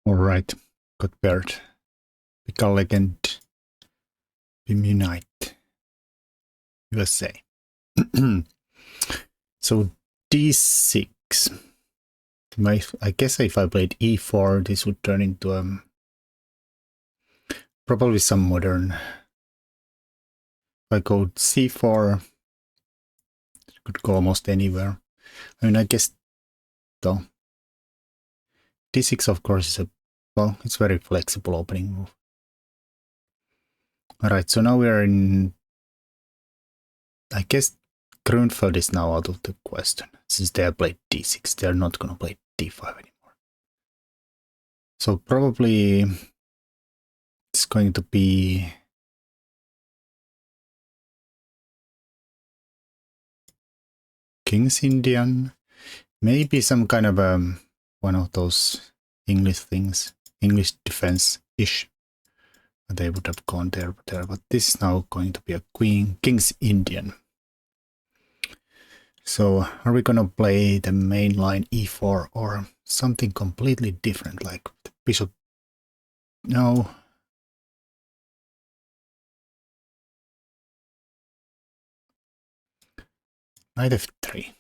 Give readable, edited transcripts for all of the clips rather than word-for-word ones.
Alright, got paired. Pick a legend. Immunite. USA. So d6. I guess if I played e4, this would turn into probably some modern. If I go c4, it could go almost anywhere. I mean, I guess though. d6 of course is it's very flexible opening move. Alright, so now we are in, I guess Grunfeld is now out of the question. Since they have played d6, they're not gonna play d5 anymore. So probably it's going to be King's Indian, maybe some kind of one of those English things, English defense-ish. They would have gone there, but this is now going to be a King's Indian. So are we gonna play the main line e4 or something completely different, like the bishop? No. Knight f3.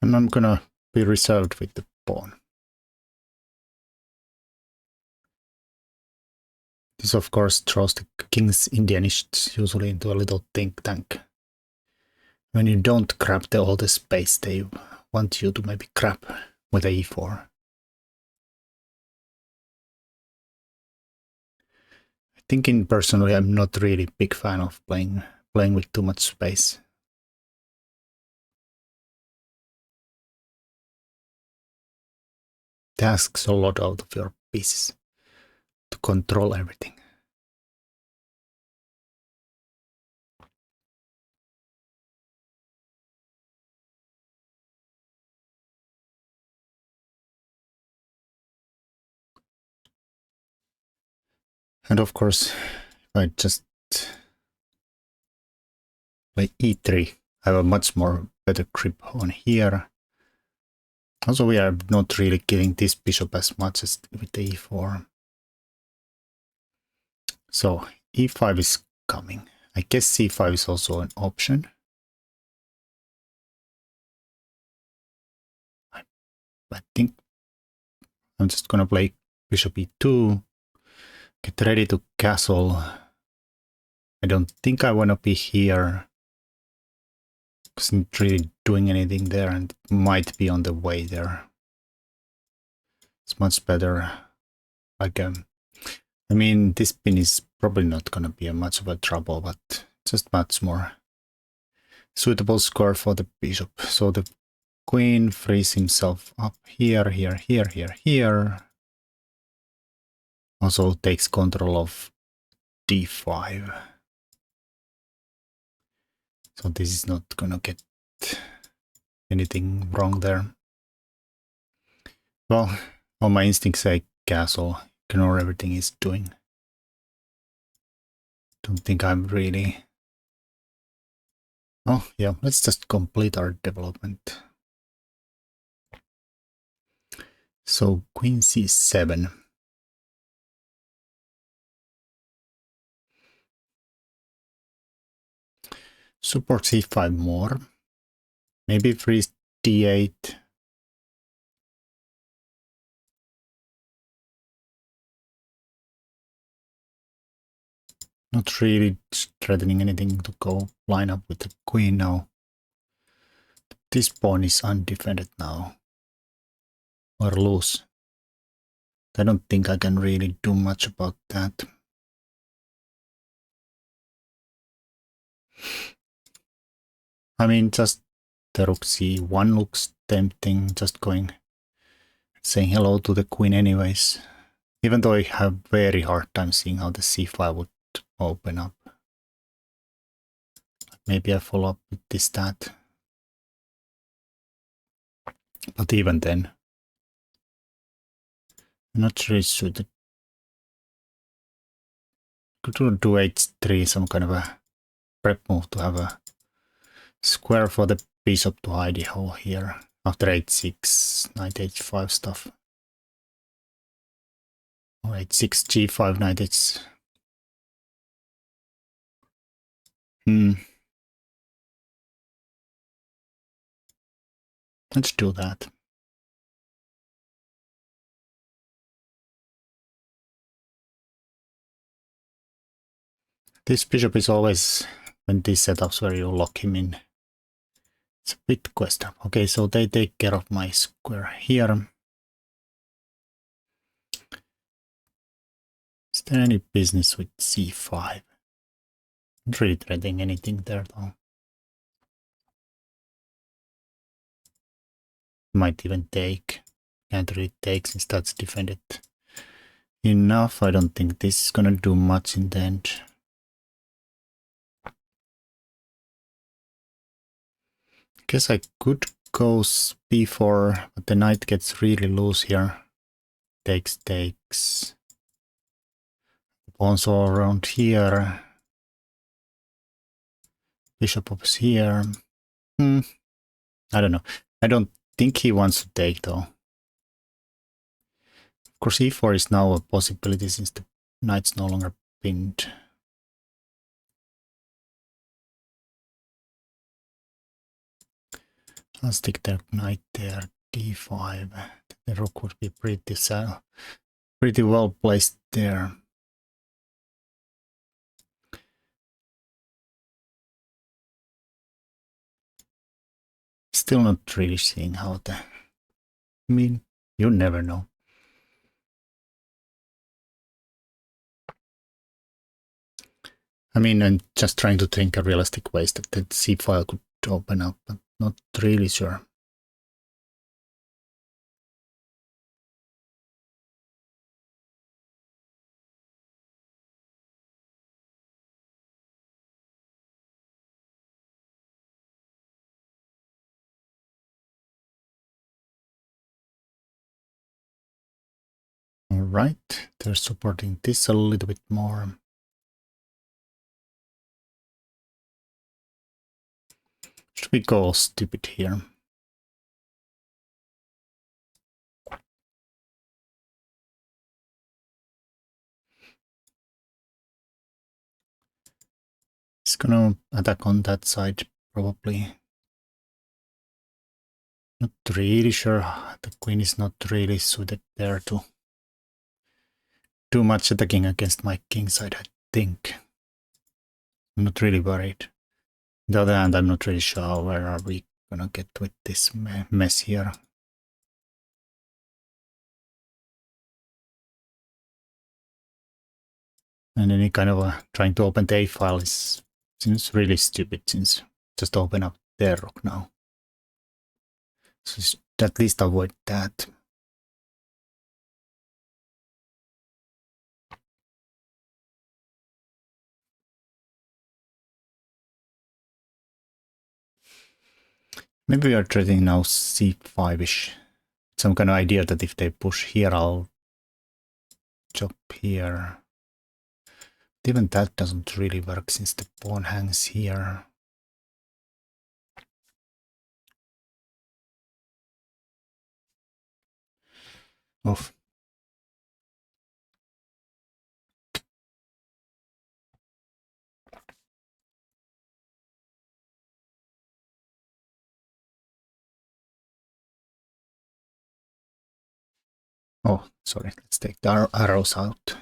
And I'm gonna be reserved with the pawn. This of course throws the King's Indianists usually into a little think tank. When you don't grab all the space, they want you to maybe grab with a e4. Thinking personally, I'm not really big fan of playing with too much space. It asks a lot out of your pieces to control everything. And of course, if I just play e3, I have a much more better grip on here. Also, we are not really killing this bishop as much as with the e4. So e5 is coming. I guess c5 is also an option. I think I'm just gonna play bishop e2, get ready to castle. I don't think I wanna be here, because I'm not really doing anything there and might be on the way there. It's much better. Like I mean, this pin is probably not gonna be much of a trouble, but just much more suitable score for the bishop. So the queen frees himself up here, here, here, here, here. Also takes control of d5. So this is not gonna get anything wrong there. Well, all my instincts say castle, ignore everything he's doing. Don't think I'm really... Oh yeah, let's just complete our development. So queen c7. Support c5 more. Maybe freeze d8. Not really threatening anything to go line up with the queen now. This pawn is undefended now. Or lose. I don't think I can really do much about that. I mean, just the rook c1 looks tempting, just going, saying hello to the queen anyways. Even though I have very hard time seeing how the c5 would open up. Maybe I follow up with this, that. But even then, I'm not really suited. Could do h3, some kind of a prep move to have a square for the bishop to hide the hole here. after h6, knight h5 stuff. Or h6, g5, knight h. Let's do that. This bishop is always, when these setups where you lock him in, it's a bit question. Okay, so they take care of my square here. Is there any business with c5? Not really threatening anything there though. Might even take. Can't really take since that's defended enough. I don't think this is gonna do much in the end. Guess I could go b4, but the knight gets really loose here. Takes. The pawns all around here. Bishop up here. I don't know. I don't think he wants to take though. Of course, e4 is now a possibility since the knight's no longer pinned. I'll stick the knight there. d5. The rook would be pretty well placed there. Still not really seeing how the... I mean, you never know. I mean, I'm just trying to think of realistic ways that the C file could open up, but not really sure. All right, they're supporting this a little bit more. Should we go stupid here? He's gonna attack on that side, probably. Not really sure. The queen is not really suited there to do much attacking against my king side, I think. I'm not really worried. On the other hand, I'm not really sure where are we gonna get with this mess here. And any kind of trying to open the A file seems really stupid since just open up their rook now. So at least avoid that. Maybe we are trading now c5ish. Some kind of idea that if they push here, I'll chop here. But even that doesn't really work since the pawn hangs here. Oof. Oh, sorry. Let's take the arrows out.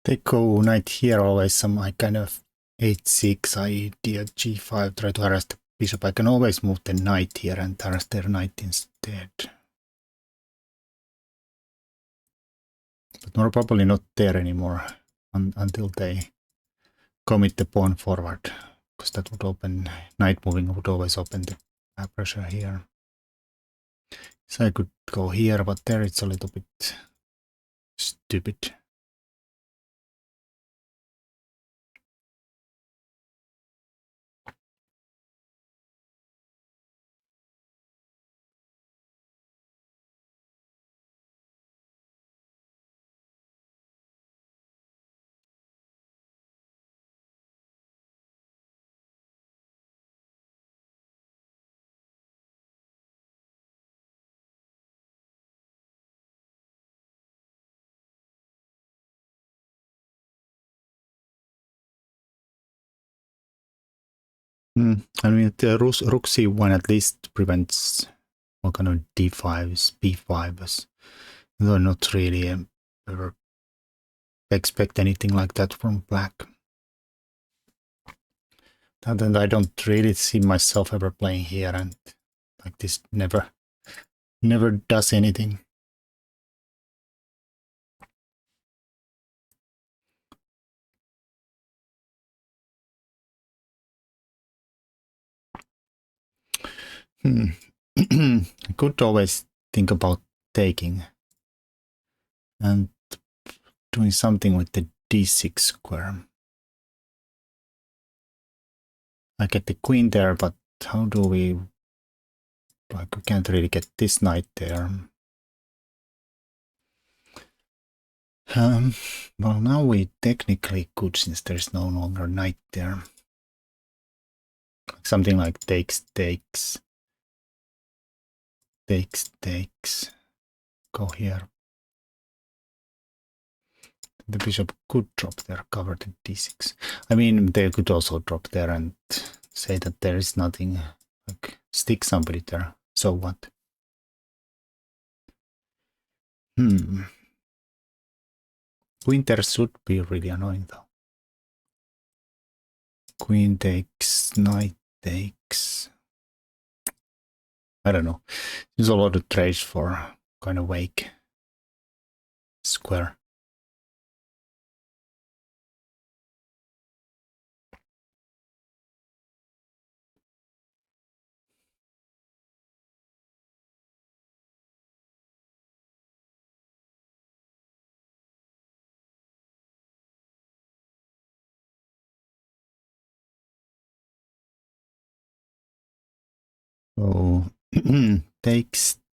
They go knight here, always some kind of h6 idea, g5, try to harass the bishop. I can always move the knight here and harass their knight instead. But more probably not there anymore until they commit the pawn forward, because that would open, knight moving would always open the pressure here. So I could go here, but there it's a little bit stupid. I mean, the rook c1 at least prevents all kind of d5s, b5s. Though not really ever expect anything like that from black. And I don't really see myself ever playing here, and like this never does anything. I could always think about taking and doing something with the d6 square. I get the queen there, but how do we... Like, we can't really get this knight there. Well, now we technically could, since there's no longer knight there. Something like takes. Go here. The bishop could drop there, cover the d6. I mean, they could also drop there and say that there is nothing, like stick somebody there. So what? Queen there should be really annoying though. Queen takes, knight takes. I don't know. There's a lot of trades for kind of wake square. So takes.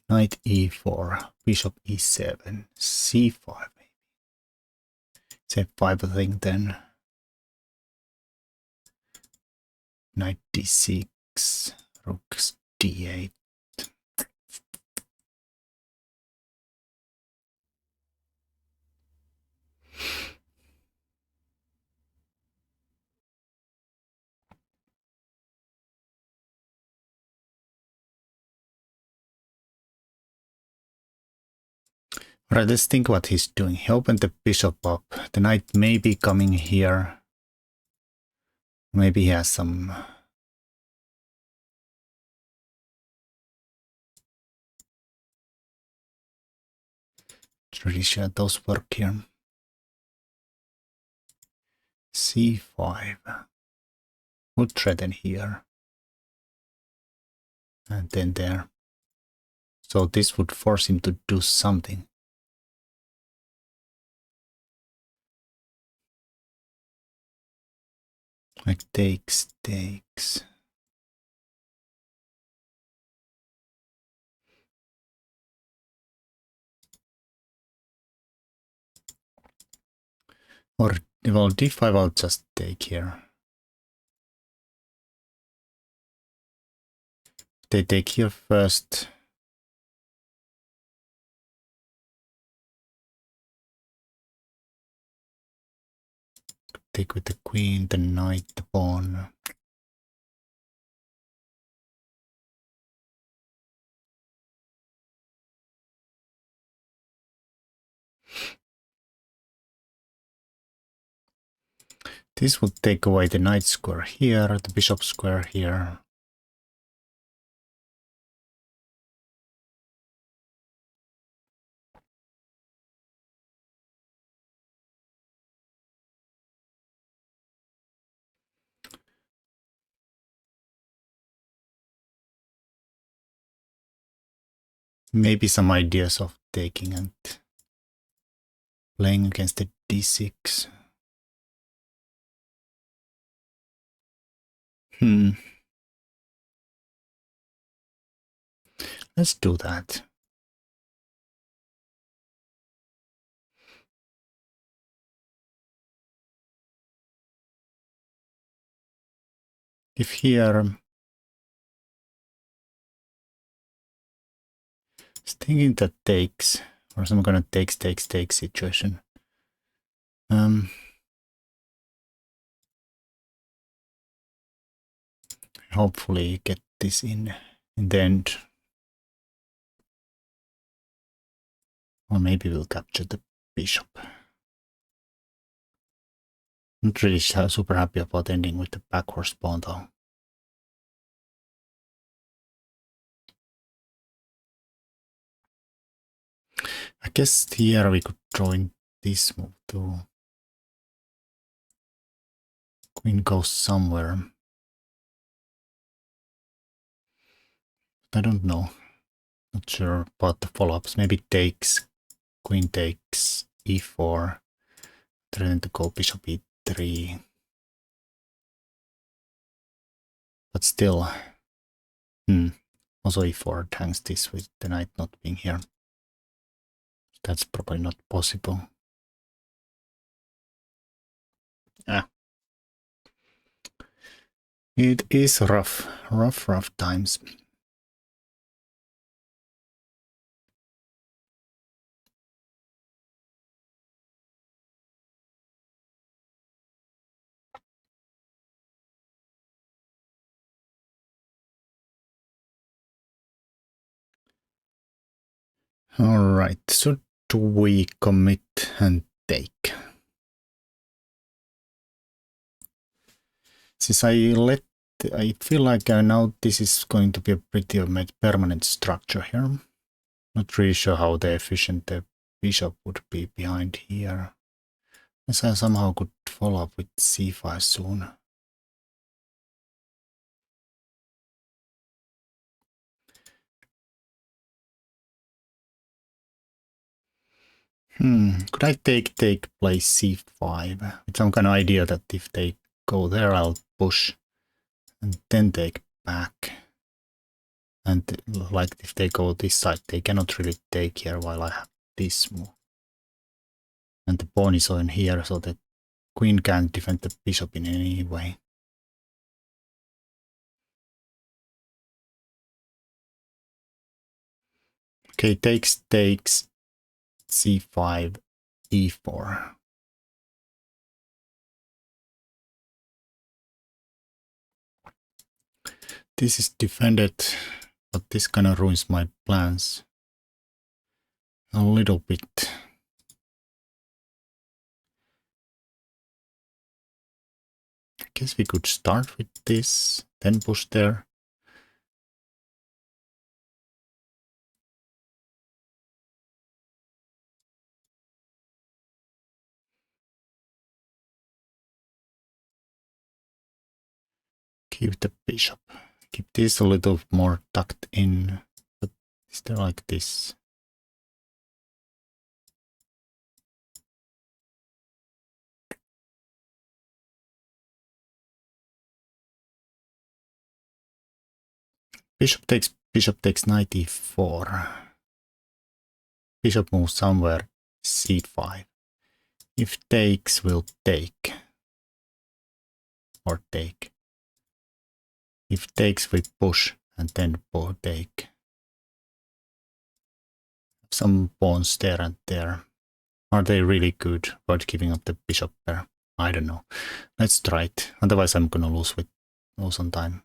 Knight e4, bishop e7, c5 maybe. It's a 5 thing then. Knight d6, rook d8. Alright, let's think what he's doing. He opened the bishop up. The knight may be coming here. Maybe he has some... Tradition, those work here. c5. Would threaten here. And then there. So this would force him to do something. Like takes. Or, well, d5 I'll just take here. They take here first. Take with the queen, the knight, the pawn. This would take away the knight square here, the bishop square here. Maybe some ideas of taking and playing against the d6. Let's do that. If here... Just thinking that takes, or some kind of takes situation. Hopefully get this in the end. Or maybe we'll capture the bishop. Not really super happy about ending with the backwards pawn though. I guess here we could draw in this move too. Queen goes somewhere. I don't know. Not sure about the follow-ups. Maybe takes, queen takes e4, trying to go bishop e3. But still, also e4 hangs this with the knight not being here. That's probably not possible. It is rough times. All right, should we commit and take? Since I feel like now this is going to be a pretty permanent structure here. Not really sure how the efficient the bishop would be behind here. Unless I somehow could follow up with c5 soon. Could I take play c5 with some kind of idea that if they go there, I'll push and then take back. And like if they go this side, they cannot really take here while I have this move. And the pawn is on here, so the queen can't defend the bishop in any way. Okay, takes c5, e4. This is defended, but this kind of ruins my plans a little bit. I guess we could start with this, then push there. Keep the bishop. Keep this a little more tucked in. But is there like this? Bishop takes knight e4. Bishop moves somewhere c5. If takes, will take. Or take. If takes, we push and then take. Some pawns there and there. Are they really good about giving up the bishop pair? I don't know. Let's try it. Otherwise I'm gonna lose on time.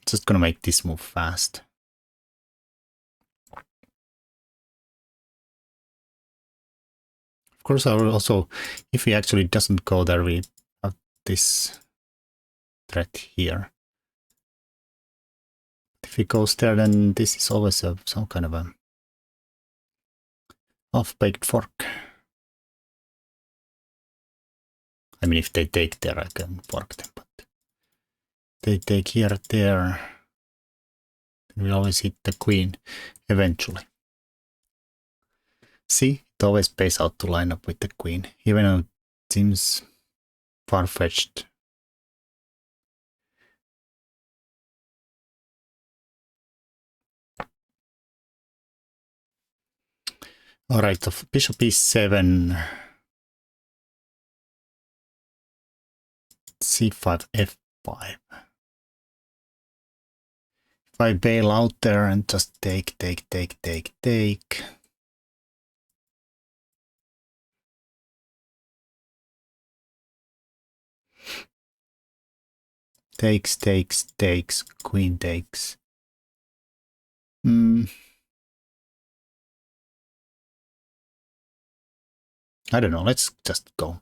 Just gonna make this move fast. Of course, I will also, if he actually doesn't go there, we have this threat here. If he goes there, then this is always some kind of a half-baked fork. I mean, if they take there, I can fork them, but they take here, there, then we always hit the queen eventually. See, it always pays out to line up with the queen, even though it seems far-fetched. Alright, so bishop e7, c5, f5. If I bail out there and just take, Takes, queen takes. I don't know, let's just go.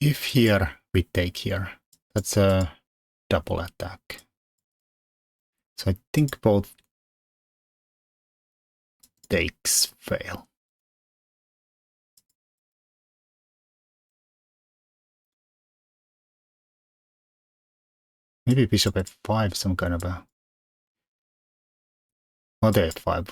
If here, we take here. That's a double attack. So I think both takes fail. Maybe bishop f5, some kind of a... Oh, the f5.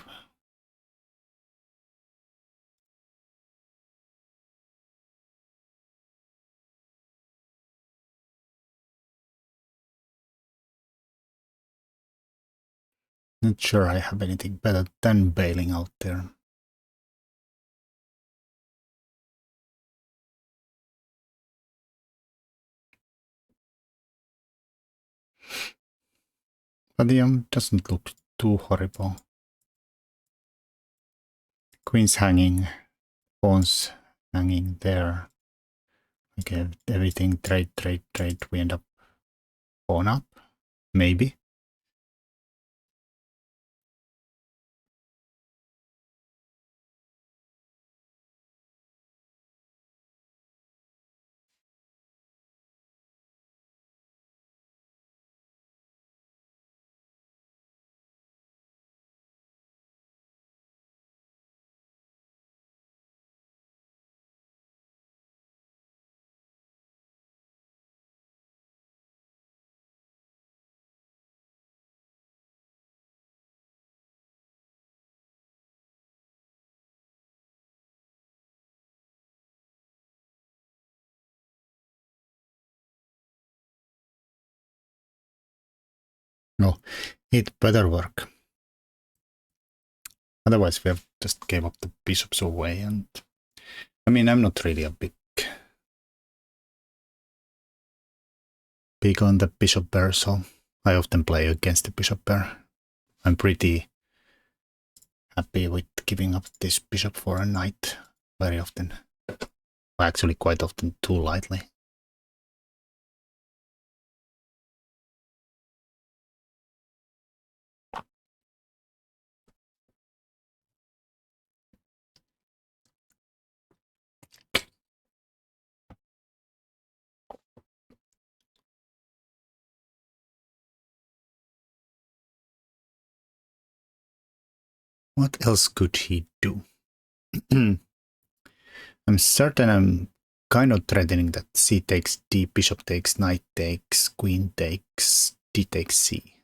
Not sure I have anything better than bailing out there. But the doesn't look too horrible. Queen's hanging, pawns hanging there. Okay, everything trade. We end up pawn up, maybe. No, it better work. Otherwise, we have just gave up the bishops away, and I mean, I'm not really a big on the bishop pair, so I often play against the bishop pair. I'm pretty happy with giving up this bishop for a knight very often. Actually, quite often too lightly. What else could he do? I'm certain I'm kind of threatening that c takes d, bishop takes, knight takes, queen takes, d takes c.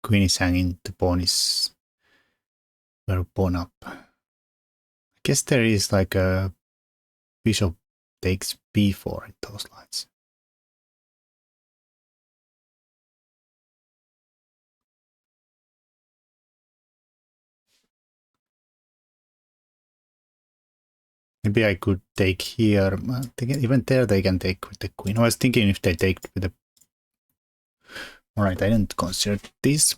Queen is hanging, the pawn is very pawn up. I guess there is like a bishop takes b4 in those lines. Maybe I could take here. Even there they can take with the queen. I was thinking if they take with the... Alright, I didn't consider this.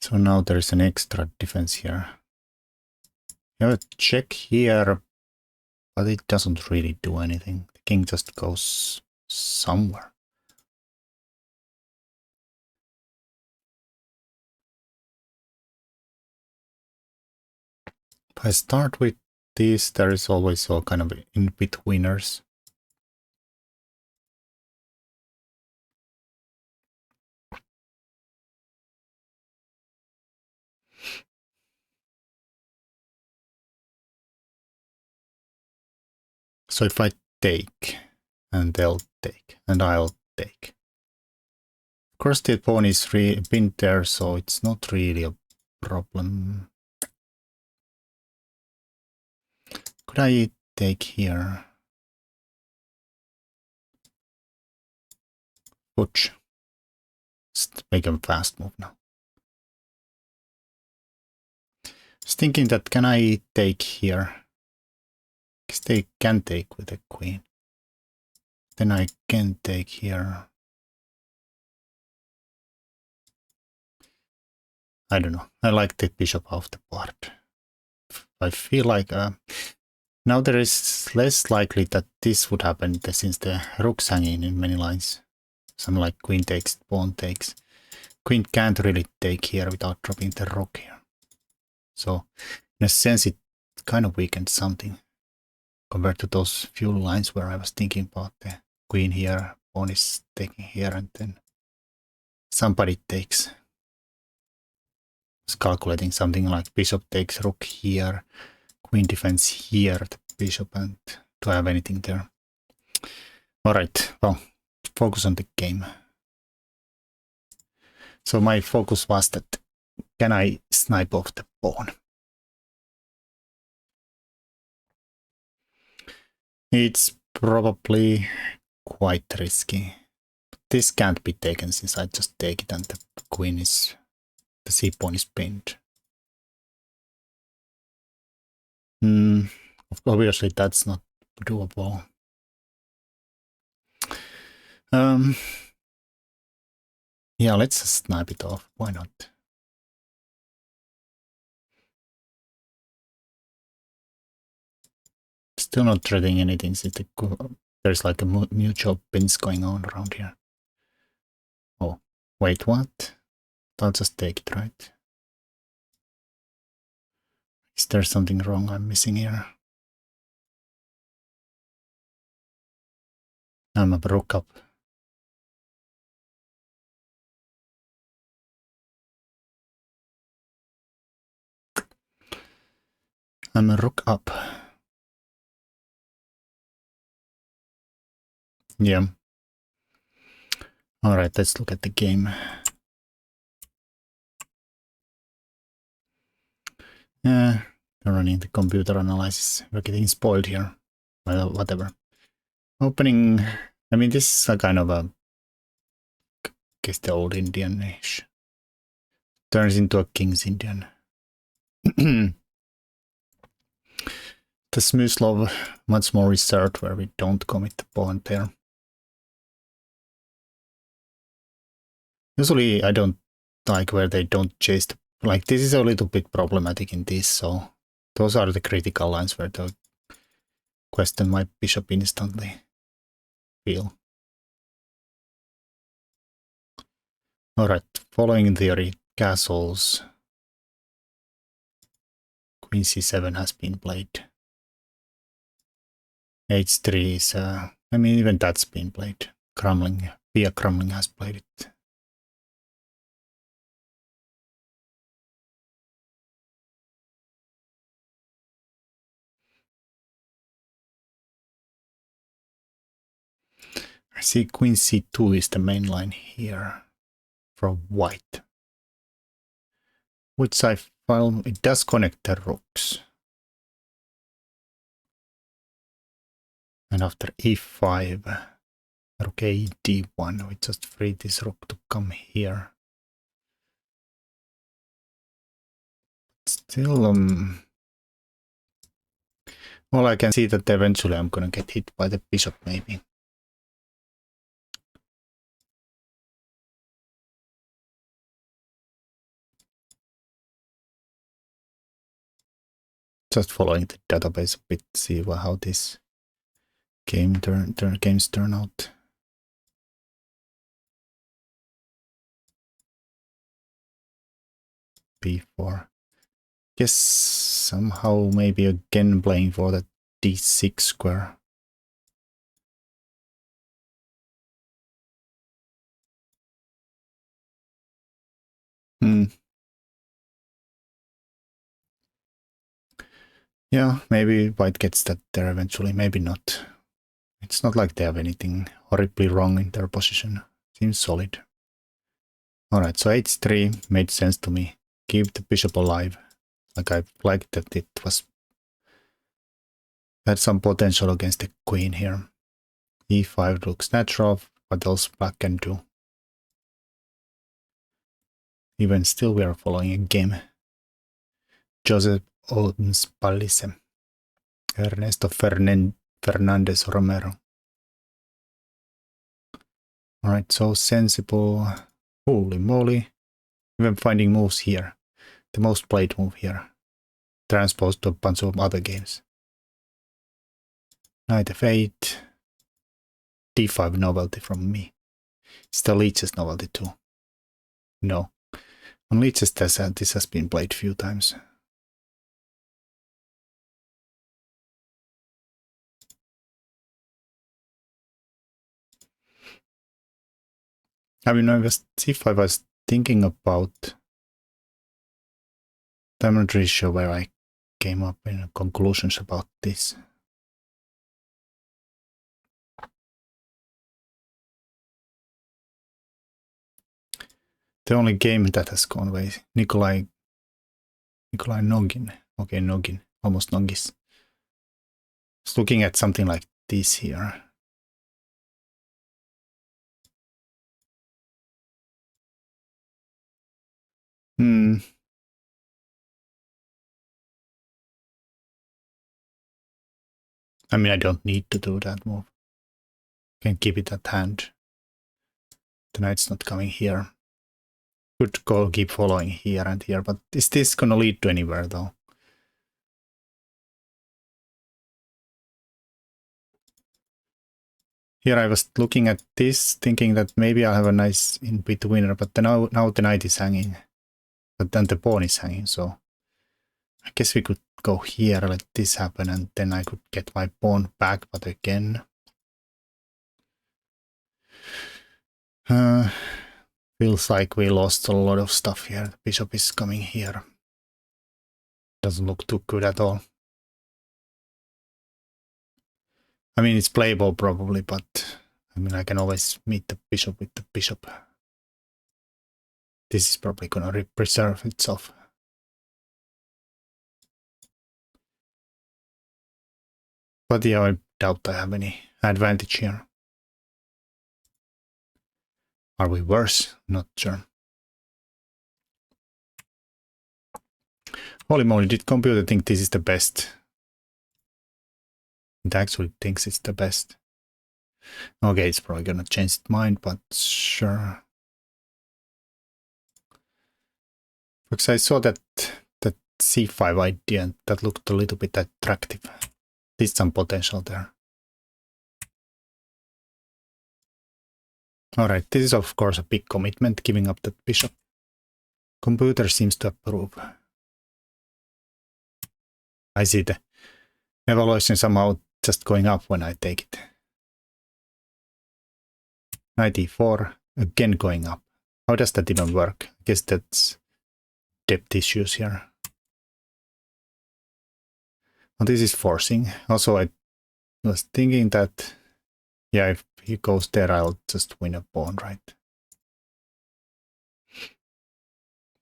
So now there's an extra defense here. You have a check here, but it doesn't really do anything. The king just goes somewhere. If I start with this, there is always all kind of in-betweeners. So if I take, and they'll take, and I'll take. Of course the pawn is pinned there, so it's not really a problem. Could I take here? Butch. Just make a fast move now. Just thinking that can I take here? Because they can take with the queen. Then I can take here. I don't know. I like the bishop off the board. I feel like now there is less likely that this would happen since the rook's hanging in many lines. Something like queen takes, pawn takes. Queen can't really take here without dropping the rook here. So in a sense it kind of weakened something compared to those few lines where I was thinking about the queen here, pawn is taking here, and then somebody takes. I was calculating something like bishop takes rook here, queen defends here, the bishop, and do I have anything there? Alright, well, focus on the game. So my focus was that can I snipe off the pawn? It's probably quite risky. This can't be taken since I just take it and the queen is, the c pawn is pinned. Obviously that's not doable. Yeah, let's just snipe it off. Why not? Still not threatening anything since there's like a mutual pins going on around here. Oh, wait, what? I'll just take it, right? Is there something wrong I'm missing here? I'm a rook up. I'm a rook up. Yeah. Alright, let's look at the game. Running the computer analysis. We're getting spoiled here. Well, whatever. Opening. I mean, this is a kind of a. I guess the old Indian-ish. Turns into a King's Indian. The Smyslov, much more reserved, where we don't commit the pawn there. Usually, I don't like where they don't chase the. Like, this is a little bit problematic in this, so those are the critical lines where they question my bishop instantly. Feel. Alright, following theory, castles. Queen c7 has been played. h3 is, I mean, even that's been played. Crumbling, Pia Crumbling has played it. I see Queen c2 is the main line here for white. Which I found it does connect the rooks. And after e5, rook a d1, we just free this rook to come here. Still, well, I can see that eventually I'm gonna get hit by the bishop, maybe. Just following the database a bit, see how this games turn out. b4. Guess somehow maybe again playing for that d6 square. Yeah, maybe white gets that there eventually, maybe not. It's not like they have anything horribly wrong in their position. Seems solid. Alright, so h3 made sense to me. Keep the bishop alive. Like I liked that it had some potential against the queen here. e5 looks natural. What else black can do? Even still, we are following a game. Joseph Oldens Palisse. Ernesto Fernandez Romero. Alright, so sensible. Holy moly. Even finding moves here. The most played move here. transposed to a bunch of other games. Knight f8. d5 novelty from me. It's the Leech's novelty too. No. On Leech's this has been played a few times. I mean, I was c5, I was thinking about. I'm not really sure where I came up in conclusions about this. The only game that has gone away, Nikolai Nogin. Okay, Nogin, almost Nogis. Just looking at something like this here. I mean, I don't need to do that move. Can keep it at hand. The knight's not coming here. Could go keep following here and here, but is this gonna lead to anywhere though? Here I was looking at this, thinking that maybe I'll have a nice in-betweener, but then now the knight is hanging. But then the pawn is hanging, so I guess we could go here, let this happen, and then I could get my pawn back, but again... feels like we lost a lot of stuff here. The bishop is coming here. Doesn't look too good at all. I mean, it's playable probably, but I mean, I can always meet the bishop with the bishop. This is probably gonna preserve itself. But yeah, I doubt I have any advantage here. Are we worse? Not sure. Holy moly, did computer think this is the best? It actually thinks it's the best. Okay, it's probably gonna change its mind, but sure. Because I saw that c5 idea and that looked a little bit attractive. There's some potential there. Alright, this is of course a big commitment, giving up that bishop. Computer seems to approve. I see the evaluation somehow just going up when I take it. Knight e4, again going up. How does that even work? I guess that's depth issues here. Well, this is forcing. Also, I was thinking that, yeah, if he goes there, I'll just win a pawn, right?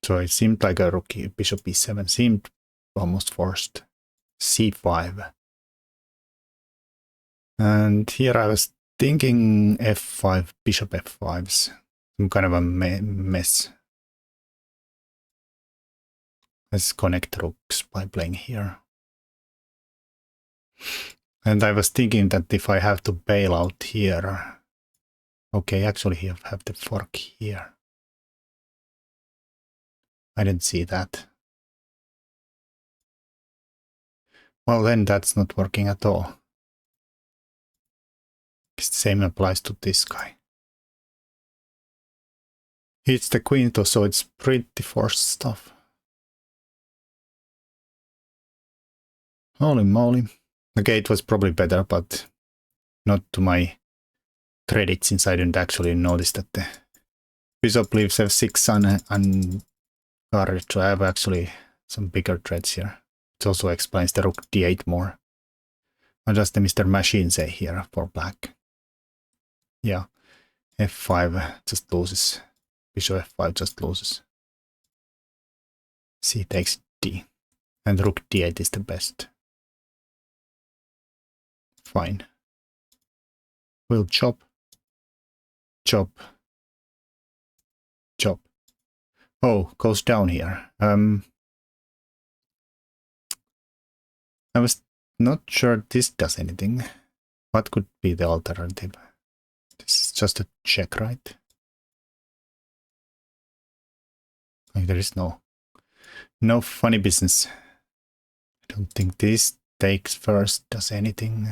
So it seemed like a rookie. Bishop e7 seemed almost forced. c5. And here I was thinking f5, bishop f5s. Some kind of a mess. Let's connect rooks by playing here. And I was thinking that if I have to bail out here... Okay, actually I have the fork here. I didn't see that. Well, then that's not working at all. The same applies to this guy. It's the queen though, so it's pretty forced stuff. Holy moly. Okay, it was probably better, but not to my credit, since I didn't actually notice that the bishop leaves f6 unguarded, so I have actually some bigger threats here. It also explains the rook d8 more. What does the Mr. Machine say here for black? Yeah, f5 just loses. Bishop f5 just loses. C takes d. And rook d8 is the best. Fine. We'll chop. Chop. Chop. Oh, goes down here. I was not sure this does anything. What could be the alternative? This is just a check, right? Like there is no funny business. Don't think this takes first does anything.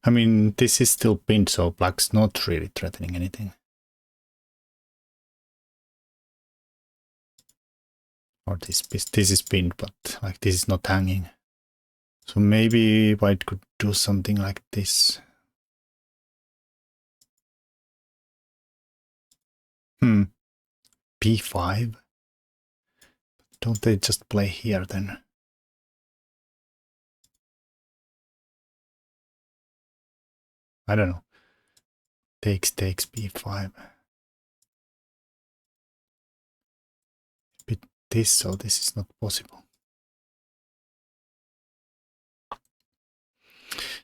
I mean, this is still pinned, so black's not really threatening anything. Or this is pinned, but like this is not hanging. So maybe white could do something like this. B5? Don't they just play here then? I don't know. Takes B5. Bit this, so this is not possible.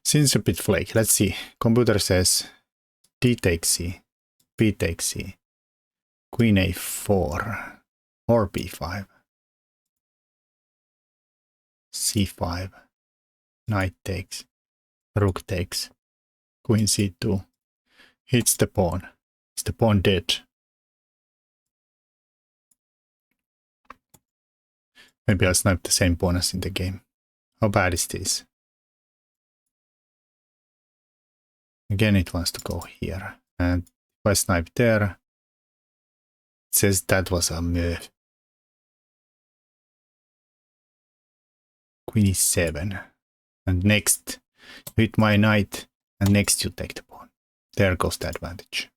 Seems a bit flaky. Let's see. Computer says D takes C, B takes C, Queen A4, or B5, C5, Knight takes, Rook takes, Queen C2, hits the pawn. Is the pawn dead? Maybe I'll snipe the same pawn as in the game. How bad is this? Again, it wants to go here. And if I snipe there, it says that was a move. Queen e7. And next, you hit my knight, and next you take the pawn. There goes the advantage.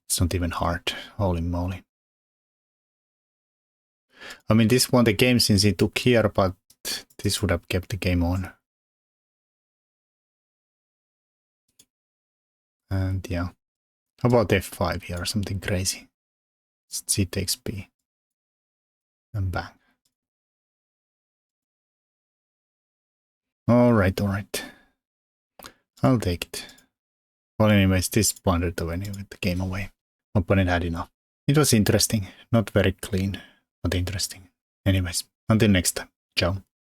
It's not even hard. Holy moly. I mean, this won the game since he took here, but this would have kept the game on. And yeah. How about f5 here, something crazy? C takes b. And bang. Alright. I'll take it. Well, anyways, this blundered away with the game away. Opponent had enough. It was interesting. Not very clean, but interesting. Anyways, until next time. Ciao.